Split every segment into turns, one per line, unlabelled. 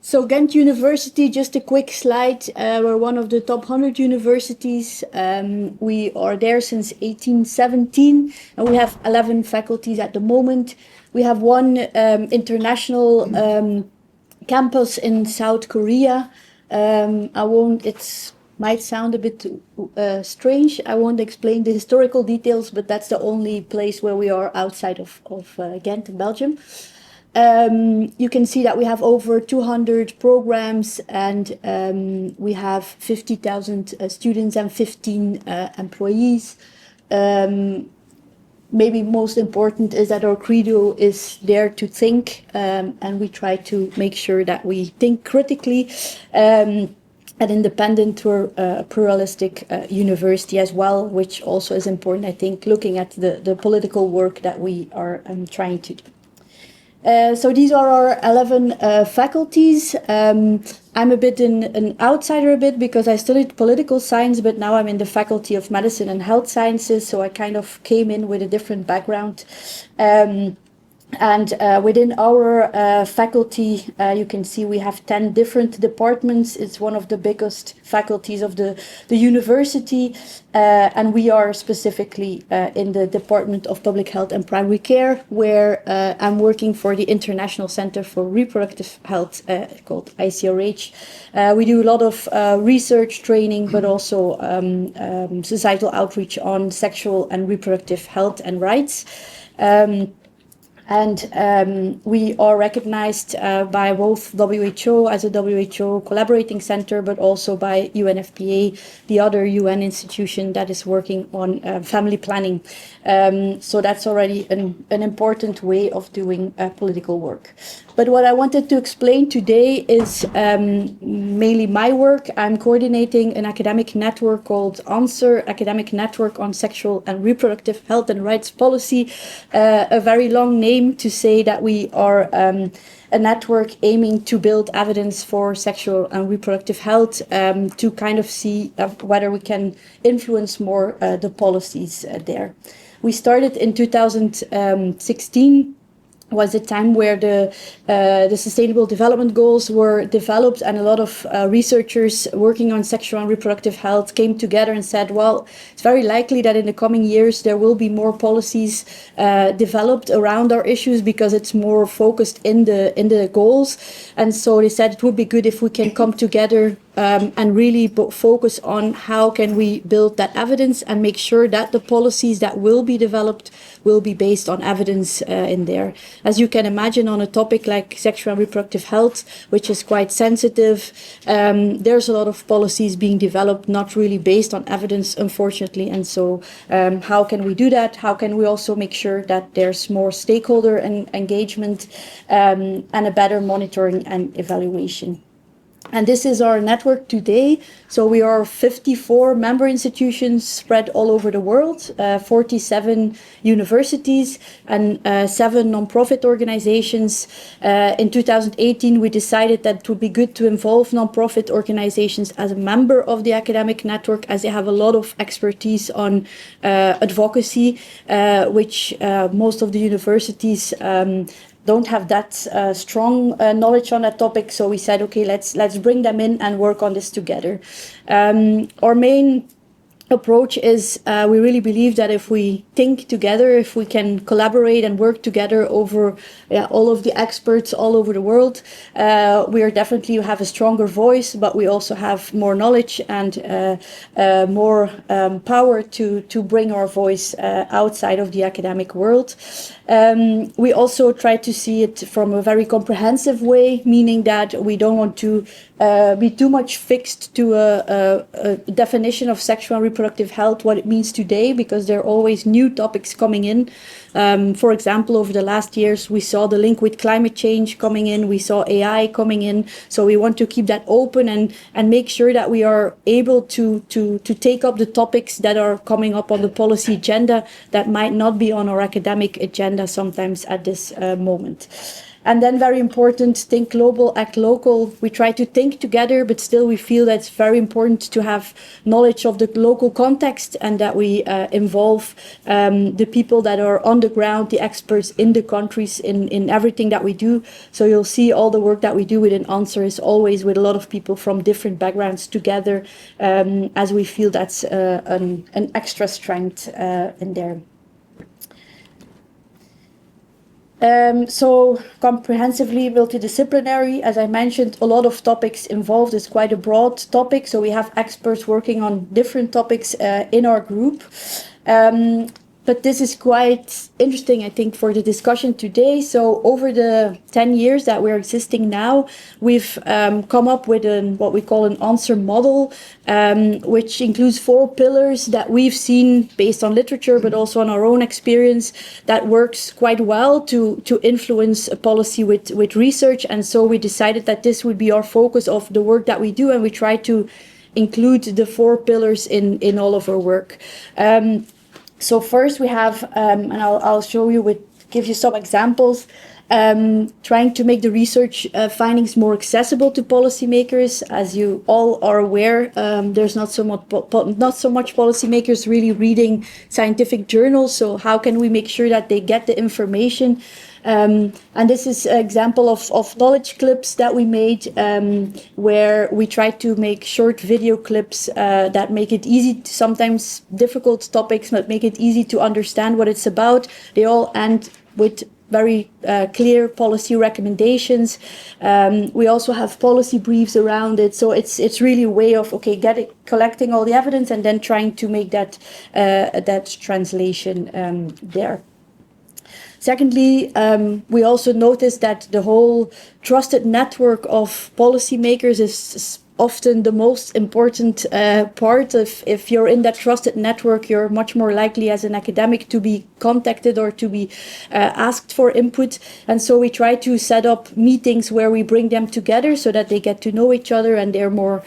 So Ghent University, just a quick slide. We're one of the top 100 universities. We are there since 1817, and we have 11 faculties at the moment. We have one international campus in South Korea. It might sound a bit strange. I won't explain the historical details, but that's the only place where we are outside of Ghent in Belgium. You can see that we have over 200 programs, and we have 50,000 students and 15 employees. Maybe most important is that our credo is dare to think, and we try to make sure that we think critically and independent. We're a pluralistic university as well, which also is important, I think, looking at the political work that we are trying to do. So these are our 11 faculties. I'm a bit an outsider because I studied political science, but now I'm in the Faculty of Medicine and Health Sciences, so I kind of came in with a different background. And within our faculty, you can see we have 10 different departments. It's one of the biggest faculties of the university. And we are specifically in the Department of Public Health and Primary Care, where I'm working for the International Center for Reproductive Health, called ICRH. We do a lot of research training, but also societal outreach on sexual and reproductive health and rights. And we are recognized by both WHO as a WHO collaborating center, but also by UNFPA, the other UN institution that is working on family planning. So that's already an important way of doing political work. But what I wanted to explain today is mainly my work. I'm coordinating an academic network called ANSWER, Academic Network on Sexual and Reproductive Health and Rights Policy, a very long name to say that we are a network aiming to build evidence for sexual and reproductive health, to kind of see whether we can influence more the policies there. We started in 2016. Was a time where the Sustainable Development Goals were developed, and a lot of researchers working on sexual and reproductive health came together and said, well, it's very likely that in the coming years there will be more policies developed around our issues because it's more focused in the goals. And so they said it would be good if we can come together and really focus on how can we build that evidence and make sure that the policies that will be developed will be based on evidence in there. As you can imagine, on a topic like sexual and reproductive health, which is quite sensitive, there's a lot of policies being developed not really based on evidence, unfortunately. And so how can we do that? How can we also make sure that there's more stakeholder engagement and a better monitoring and evaluation? And this is our network today. So we are 54 member institutions spread all over the world, 47 universities and 7 nonprofit organizations. In 2018, we decided that it would be good to involve nonprofit organizations as a member of the academic network, as they have a lot of expertise on advocacy, which most of the universities don't have that strong knowledge on that topic. So we said, okay, let's bring them in and work on this together. Our main approach is we really believe that if we think together, if we can collaborate and work together over all of the experts all over the world, we are definitely have a stronger voice, but we also have more knowledge and more power to bring our voice outside of the academic world. We also try to see it from a very comprehensive way, meaning that we don't want to be too much fixed to a definition of sexual and reproductive health, what it means today, because there are always new topics coming in. For example, over the last years, we saw the link with climate change coming in, we saw AI coming in. So we want to keep that open and make sure that we are able to take up the topics that are coming up on the policy agenda that might not be on our academic agenda sometimes at this moment. And then very important, think global, act local. We try to think together, but still we feel that it's very important to have knowledge of the local context and that we involve the people that are on the ground, the experts in the countries, in everything that we do. So you'll see all the work that we do within Answer is always with a lot of people from different backgrounds together, as we feel that's an extra strength in there. So comprehensively multidisciplinary, as I mentioned, a lot of topics involved. It's quite a broad topic, so we have experts working on different topics in our group. But this is quite interesting, I think, for the discussion today. So over the 10 years that we're existing now, we've come up with what we call an answer model, which includes 4 pillars that we've seen based on literature, but also on our own experience, that works quite well to influence a policy with research. And so we decided that this would be our focus of the work that we do, and we try to include the 4 pillars in all of our work. So first we have, and I'll show you give you some examples, trying to make the research findings more accessible to policymakers. As you all are aware, there's not so much policymakers really reading scientific journals. So how can we make sure that they get the information? And this is an example of knowledge clips that we made, where we try to make short video clips that make it easy, sometimes difficult topics, but make it easy to understand what it's about. They all end with very clear policy recommendations. We also have policy briefs around it. So it's really a way of, collecting all the evidence and then trying to make that translation there. Secondly, we also noticed that the whole trusted network of policymakers is often the most important part. If you're in that trusted network, you're much more likely as an academic to be contacted or to be asked for input. And so we try to set up meetings where we bring them together so that they get to know each other and they're more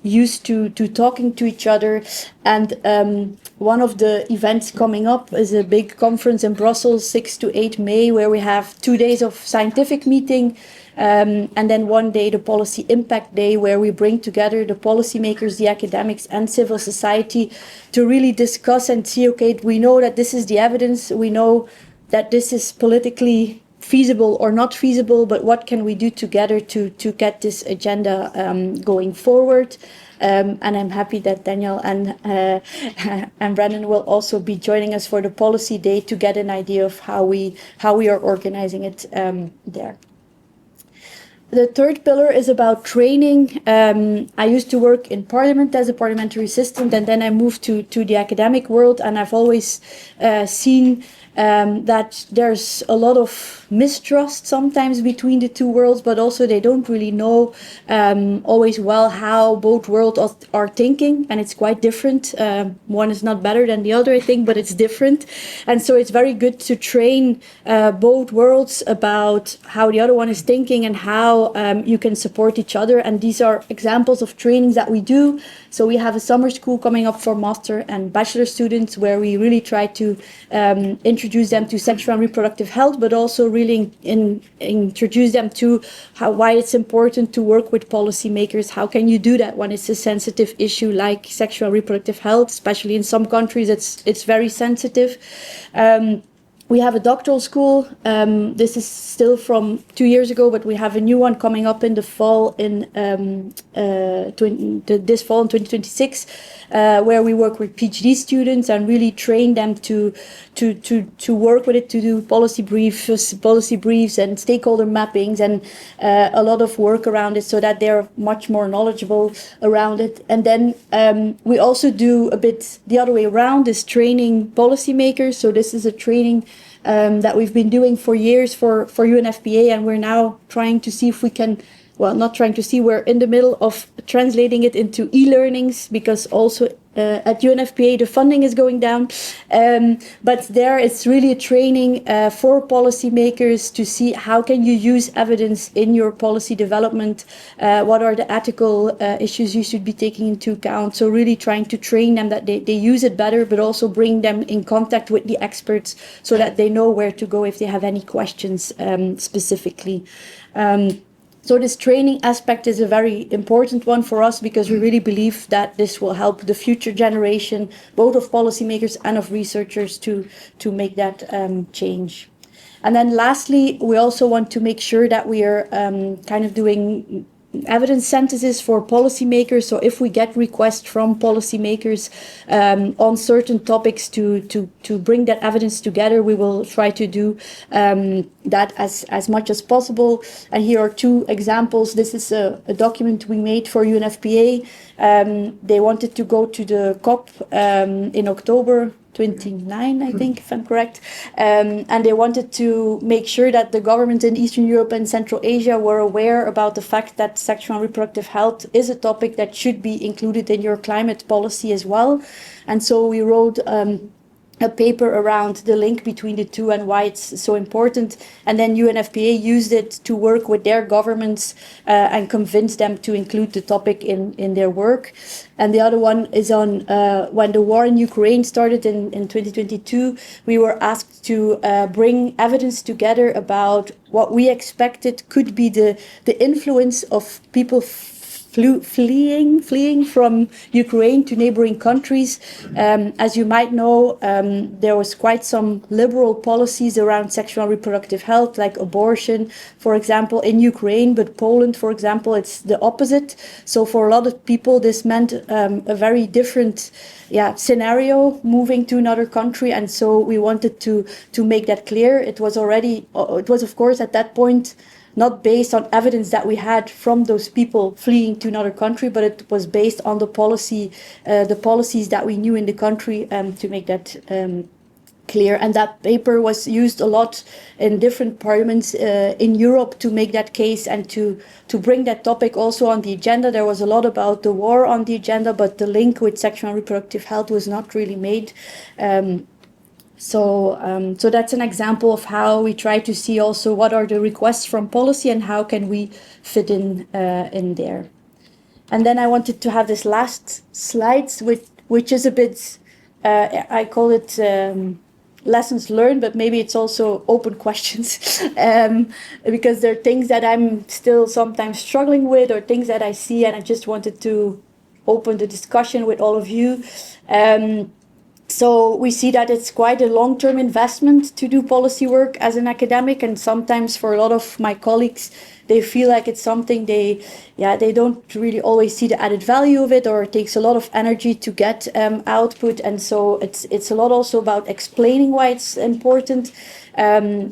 used to talking to each other. And one of the events coming up is a big conference in Brussels, 6 to 8 May, where we have 2 days of scientific meeting, and then 1 day, the Policy Impact Day, where we bring together the policymakers, the academics, and civil society to really discuss and see, we know that this is the evidence, we know that this is politically feasible or not feasible, but what can we do together to get this agenda going forward? And I'm happy that Daniel and Brennan will also be joining us for the policy day to get an idea of how we are organizing it there. The third pillar is about training. I used to work in Parliament as a parliamentary assistant, and then I moved to the academic world, and I've always seen that there's a lot of mistrust sometimes between the two worlds, but also they don't really know always well how both worlds are thinking, and it's quite different. One is not better than the other, I think, but it's different. And so it's very good to train both worlds about how the other one is thinking and how you can support each other. And these are examples of trainings that we do. So we have a summer school coming up for master and bachelor students where we really try to introduce them to sexual and reproductive health, but also really introduce them to why it's important to work with policymakers. How can you do that when it's a sensitive issue like sexual and reproductive health? Especially in some countries, it's very sensitive. We have a doctoral school. This is still from 2 years ago, but we have a new one coming up in the fall this fall in 2026, where we work with PhD students and really train them to work with it, to do policy briefs and stakeholder mappings and a lot of work around it so that they're much more knowledgeable around it. And then we also do a bit the other way around, is training policymakers. So this is a training that we've been doing for years for UNFPA, and we're now trying to see if we can well, not trying to see, we're in the middle of translating it into e-learnings, because also at UNFPA the funding is going down. But there it's really a training for policymakers to see how can you use evidence in your policy development, what are the ethical issues you should be taking into account. So really trying to train them that they use it better, but also bring them in contact with the experts so that they know where to go if they have any questions specifically. So this training aspect is a very important one for us, because we really believe that this will help the future generation, both of policymakers and of researchers, to make that change. And then lastly, we also want to make sure that we are kind of doing evidence synthesis for policymakers. So if we get requests from policymakers on certain topics to bring that evidence together, we will try to do that as much as possible. And here are two examples. This is a document we made for UNFPA. They wanted to go to the COP in October 29, I think, if I'm correct. And they wanted to make sure that the governments in Eastern Europe and Central Asia were aware about the fact that sexual and reproductive health is a topic that should be included in your climate policy as well. And so we wrote a paper around the link between the two and why it's so important. And then UNFPA used it to work with their governments and convince them to include the topic in their work. And the other one is on when the war in Ukraine started in 2022, we were asked to bring evidence together about what we expected could be the influence of people fleeing from Ukraine to neighboring countries. As you might know, there was quite some liberal policies around sexual and reproductive health, like abortion, for example, in Ukraine. But Poland, for example, it's the opposite. So for a lot of people, this meant a very different scenario, moving to another country. And so we wanted to make that clear. It was of course at that point not based on evidence that we had from those people fleeing to another country, but it was based on the policies that we knew in the country, to make that clear. And that paper was used a lot in different parliaments in Europe to make that case and to bring that topic also on the agenda. There was a lot about the war on the agenda, but the link with sexual and reproductive health was not really made. So that's an example of how we try to see also what are the requests from policy and how can we fit in there. And then I wanted to have this last slides, which is a bit, I call it lessons learned, but maybe it's also open questions, because there are things that I'm still sometimes struggling with, or things that I see, and I just wanted to open the discussion with all of you. So we see that it's quite a long-term investment to do policy work as an academic, and sometimes for a lot of my colleagues, they feel like it's something they don't really always see the added value of it, or it takes a lot of energy to get output. And so it's a lot also about explaining why it's important.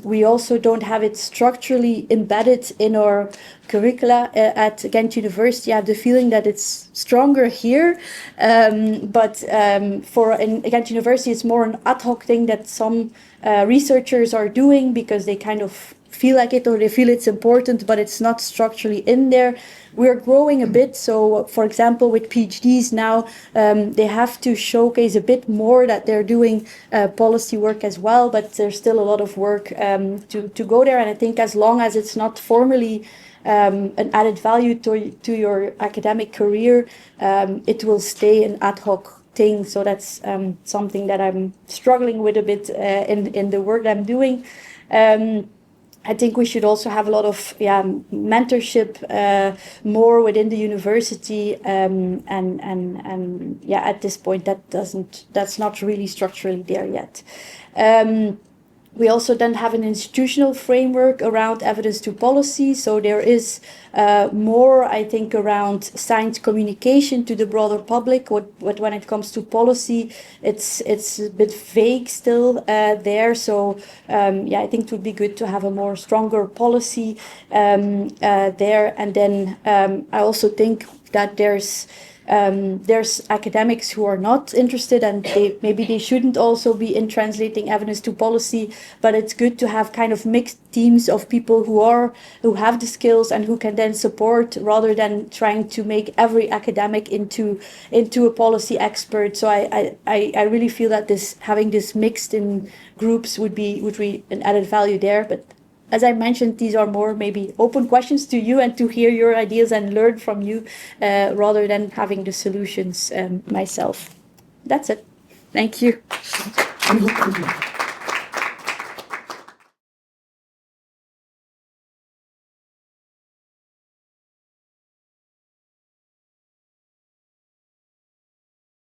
We also don't have it structurally embedded in our curricula at Ghent University. I have the feeling that it's stronger here, but in Ghent University, it's more an ad hoc thing that some researchers are doing because they kind of feel like it, or they feel it's important, but it's not structurally in there. We're growing a bit. So, for example, with PhDs now, they have to showcase a bit more that they're doing policy work as well, but there's still a lot of work to go there. And I think as long as it's not formally an added value to your academic career, it will stay an ad hoc thing. So that's something that I'm struggling with a bit in the work that I'm doing. I think we should also have a lot of mentorship more within the university, and at this point that's not really structurally there yet. We also then have an institutional framework around evidence to policy. So there is more, I think, around science communication to the broader public. What when it comes to policy, it's a bit vague still there. So I think it would be good to have a more stronger policy there. And then I also think that there's There's academics who are not interested, and maybe they shouldn't also be in translating evidence to policy, but it's good to have kind of mixed teams of people who have the skills and who can then support, rather than trying to make every academic into a policy expert. So I really feel that having this mixed in groups would be an added value there. But as I mentioned, these are more maybe open questions to you and to hear your ideas and learn from you, rather than having the solutions myself. That's it. Thank you.